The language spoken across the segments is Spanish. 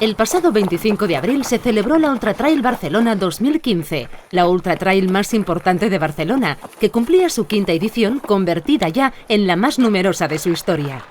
El pasado 25 de abril se celebró la Ultra Trail Barcelona 2015, la Ultra Trail más importante de Barcelona, que cumplía su quinta edición, convertida ya en la más numerosa de su historia.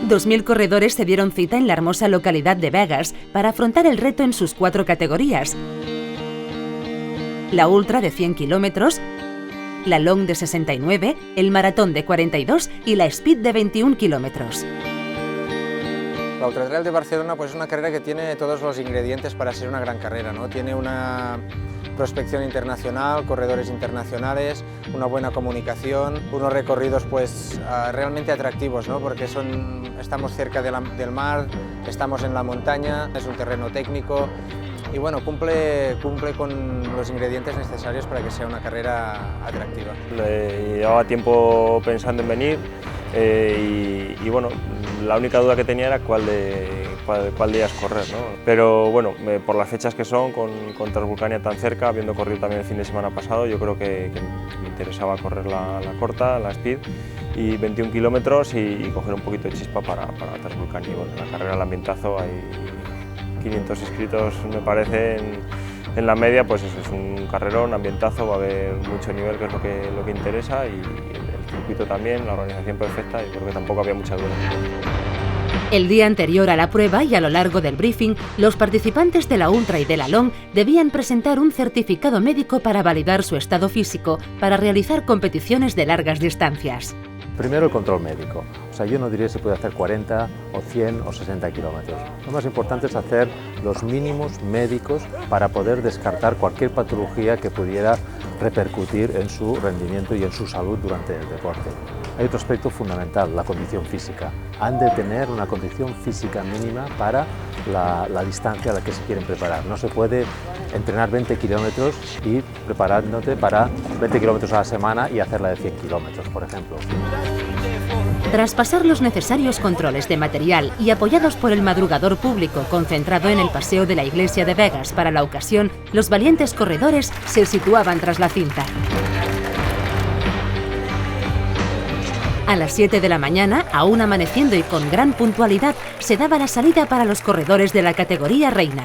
$2.000 corredores se dieron cita en la hermosa localidad de Begues para afrontar el reto en sus 4 categorías: la Ultra de 100 kilómetros, la Long de 69, el Maratón de 42 y la Speed de 21 kilómetros. La Ultra Trail de Barcelona pues, es una carrera que tiene todos los ingredientes para ser una gran carrera, ¿no? Tiene una prospección internacional, corredores internacionales, una buena comunicación, unos recorridos pues, realmente atractivos, ¿no? Porque estamos cerca del mar, estamos en la montaña, es un terreno técnico y bueno, cumple con los ingredientes necesarios para que sea una carrera atractiva. Llevaba tiempo pensando en venir y bueno, la única duda que tenía era cuál días correr, ¿no? Pero bueno, por las fechas que son, con Transvulcania tan cerca, habiendo corrido también el fin de semana pasado, yo creo que me interesaba correr la corta, la Speed, y 21 kilómetros y coger un poquito de chispa para Transvulcania. Y bueno, en la carrera al ambientazo hay 500 inscritos, me parece, en la media, pues eso es un carrerón, ambientazo, va a haber mucho nivel, que es lo que interesa, y el circuito también, la organización perfecta, y creo que tampoco había mucha duda. El día anterior a la prueba y a lo largo del briefing, los participantes de la Ultra y de la Long debían presentar un certificado médico para validar su estado físico para realizar competiciones de largas distancias. Primero el control médico, o sea, yo no diría si puede hacer 40 o 100 o 60 kilómetros. Lo más importante es hacer los mínimos médicos para poder descartar cualquier patología que pudiera repercutir en su rendimiento y en su salud durante el deporte. Hay otro aspecto fundamental, la condición física. Han de tener una condición física mínima para la distancia a la que se quieren preparar. No se puede entrenar 20 kilómetros y preparándote para 20 kilómetros a la semana y hacerla de 100 kilómetros, por ejemplo. Tras pasar los necesarios controles de material y apoyados por el madrugador público concentrado en el paseo de la iglesia de Begues para la ocasión, los valientes corredores se situaban tras la cinta. A las 7 de la mañana, aún amaneciendo y con gran puntualidad, se daba la salida para los corredores de la categoría reina.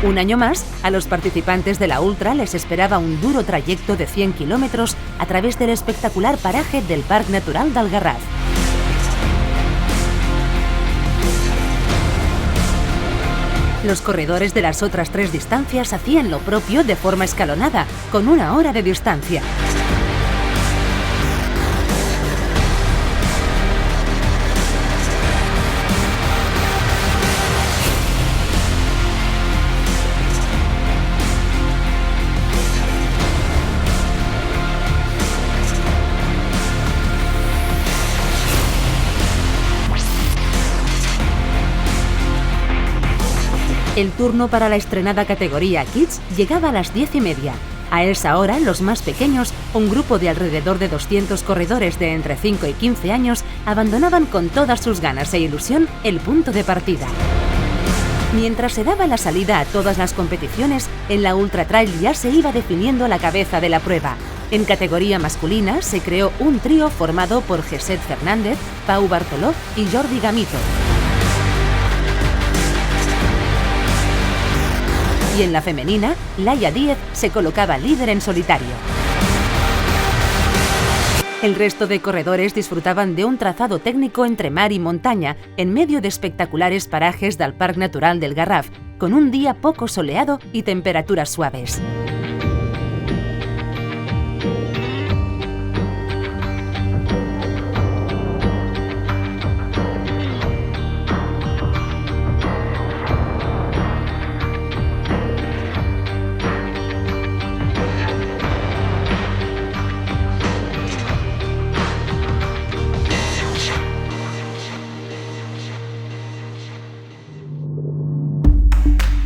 Un año más, a los participantes de la Ultra les esperaba un duro trayecto de 100 kilómetros a través del espectacular paraje del Parc Natural del Garraf. Los corredores de las otras 3 distancias hacían lo propio de forma escalonada, con 1 hora de distancia. El turno para la estrenada categoría Kids llegaba a las 10:30. A esa hora, los más pequeños, un grupo de alrededor de 200 corredores de entre 5 y 15 años, abandonaban con todas sus ganas e ilusión el punto de partida. Mientras se daba la salida a todas las competiciones, en la Ultra Trail ya se iba definiendo la cabeza de la prueba. En categoría masculina se creó un trío formado por Josep Fernández, Pau Bartoló y Jordi Gamito. Y en la femenina, Laia Díez se colocaba líder en solitario. El resto de corredores disfrutaban de un trazado técnico entre mar y montaña, en medio de espectaculares parajes del Parc Natural del Garraf, con un día poco soleado y temperaturas suaves.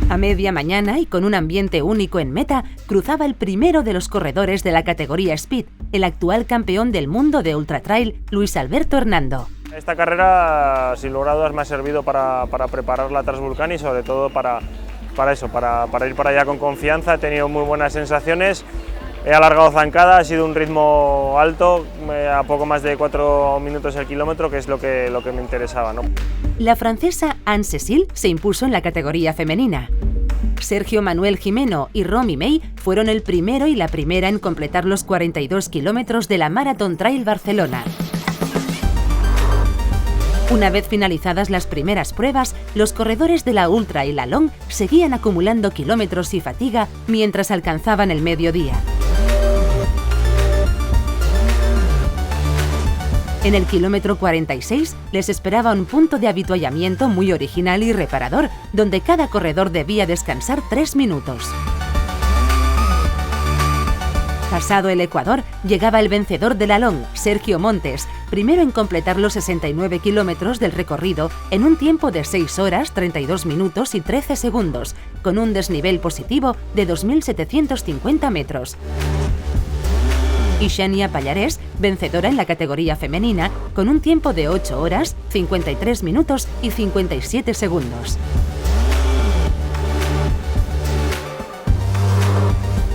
A media mañana y con un ambiente único en meta, cruzaba el primero de los corredores de la categoría Speed, el actual campeón del mundo de ultratrail, Luis Alberto Hernando. Esta carrera, sin lugar a dudas, me ha servido para preparar la Transvulcán y sobre todo para ir para allá con confianza. He tenido muy buenas sensaciones, he alargado zancada, ha sido un ritmo alto, a poco más de 4 minutos el kilómetro, que es lo que me interesaba, ¿no? La francesa Anne-Cécile se impuso en la categoría femenina. Sergio Manuel Jimeno y Romy May fueron el primero y la primera en completar los 42 kilómetros de la Marathon Trail Barcelona. Una vez finalizadas las primeras pruebas, los corredores de la Ultra y la Long seguían acumulando kilómetros y fatiga mientras alcanzaban el mediodía. En el kilómetro 46 les esperaba un punto de avituallamiento muy original y reparador, donde cada corredor debía descansar 3 minutos. Pasado el Ecuador, llegaba el vencedor de la Long, Sergio Montes, primero en completar los 69 kilómetros del recorrido en un tiempo de 6 horas, 32 minutos y 13 segundos, con un desnivel positivo de 2.750 metros. Y Xenia Pallarés, vencedora en la categoría femenina, con un tiempo de 8 horas, 53 minutos y 57 segundos.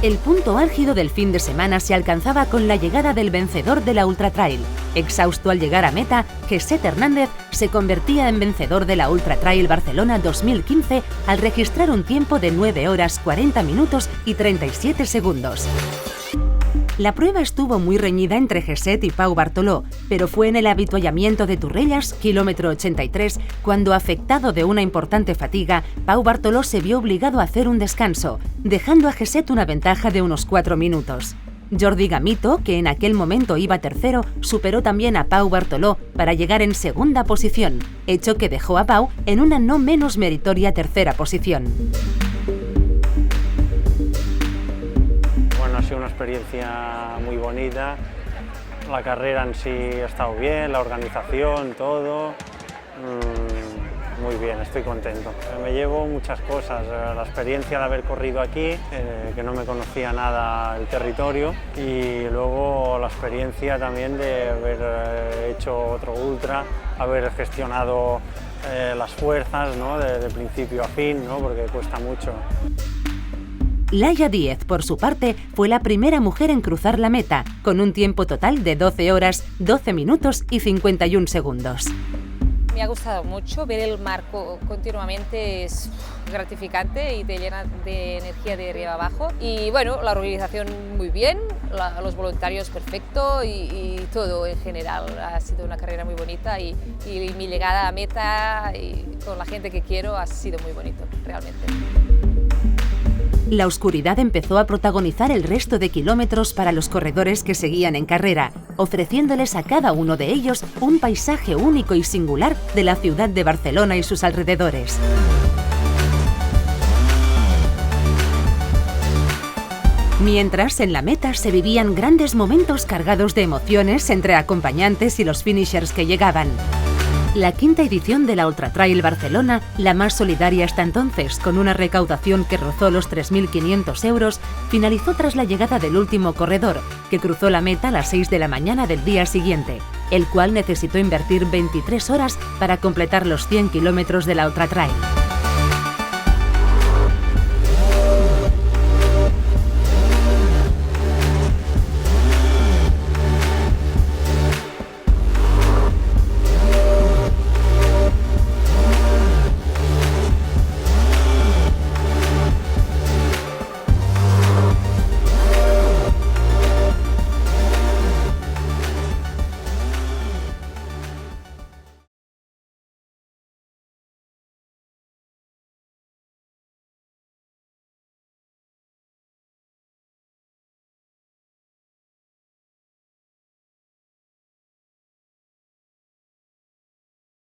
El punto álgido del fin de semana se alcanzaba con la llegada del vencedor de la Ultratrail. Exhausto al llegar a meta, José Hernández se convertía en vencedor de la Ultratrail Barcelona 2015 al registrar un tiempo de 9 horas 40 minutos y 37 segundos. La prueba estuvo muy reñida entre Geset y Pau Bartoló, pero fue en el avituallamiento de Turrellas, kilómetro 83, cuando, afectado de una importante fatiga, Pau Bartoló se vio obligado a hacer un descanso, dejando a Geset una ventaja de unos 4 minutos. Jordi Gamito, que en aquel momento iba tercero, superó también a Pau Bartoló para llegar en segunda posición, hecho que dejó a Pau en una no menos meritoria tercera posición. Ha sido una experiencia muy bonita, la carrera en sí ha estado bien, la organización, todo, muy bien, estoy contento. Me llevo muchas cosas, la experiencia de haber corrido aquí, que no me conocía nada el territorio, y luego la experiencia también de haber hecho otro ultra, haber gestionado las fuerzas, ¿no? de principio a fin, ¿no? Porque cuesta mucho. Laia Díez, por su parte, fue la primera mujer en cruzar la meta, con un tiempo total de 12 horas, 12 minutos y 51 segundos. Me ha gustado mucho, ver el mar continuamente es gratificante y te llena de energía de arriba abajo. Y bueno, la organización muy bien, los voluntarios perfecto y todo en general. Ha sido una carrera muy bonita y mi llegada a meta y con la gente que quiero ha sido muy bonito, realmente. La oscuridad empezó a protagonizar el resto de kilómetros para los corredores que seguían en carrera, ofreciéndoles a cada uno de ellos un paisaje único y singular de la ciudad de Barcelona y sus alrededores. Mientras, en la meta se vivían grandes momentos cargados de emociones entre acompañantes y los finishers que llegaban. La quinta edición de la Ultratrail Barcelona, la más solidaria hasta entonces, con una recaudación que rozó los 3.500 euros, finalizó tras la llegada del último corredor, que cruzó la meta a las 6 de la mañana del día siguiente, el cual necesitó invertir 23 horas para completar los 100 kilómetros de la Ultratrail.